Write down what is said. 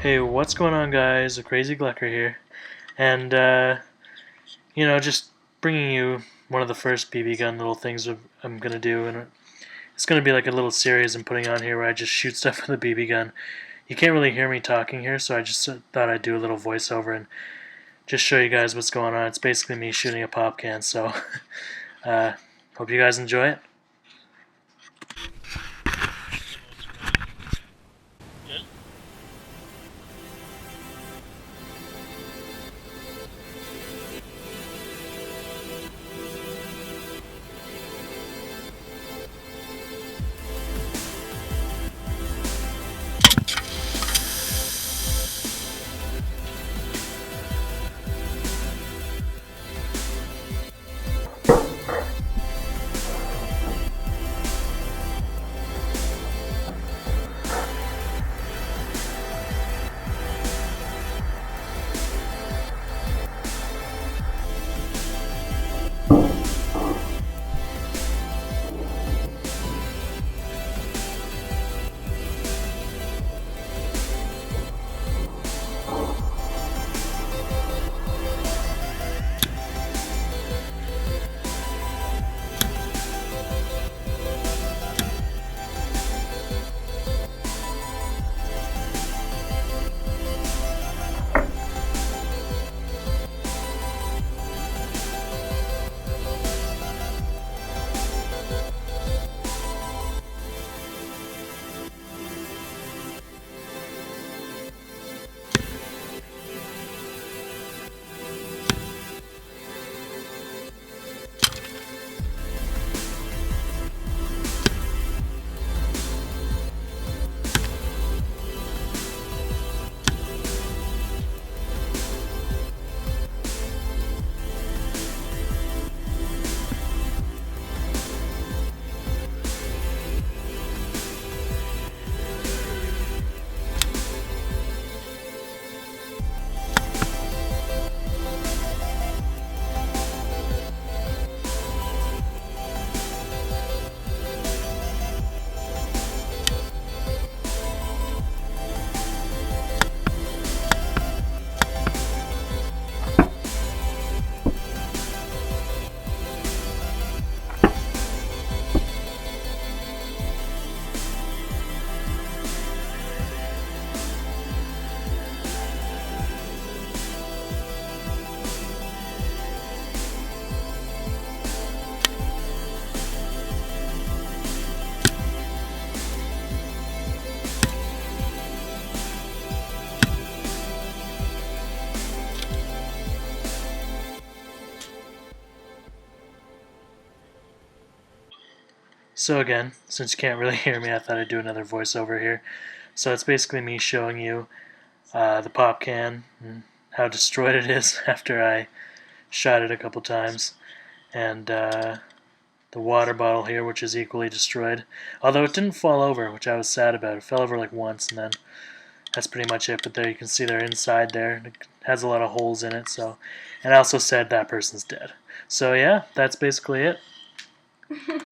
Hey, what's going on, guys? The Crazy Glucker here, and just bringing you one of the first BB gun little things I'm gonna do, and it's gonna be like a little series I'm putting on here where I just shoot stuff with a BB gun. You can't really hear me talking here, so I just thought I'd do a little voiceover and just show you guys what's going on. It's basically me shooting a pop can, so uh, hope you guys enjoy it. So again, since you can't really hear me, I thought I'd do another voiceover here. So it's basically me showing you the pop can and how destroyed it is after I shot it a couple times, and the water bottle here, which is equally destroyed. Although it didn't fall over, which I was sad about. It fell over like once, and then that's pretty much it. But there you can see they're inside there. It has a lot of holes in it. So, and I also said that person's dead. So yeah, that's basically it.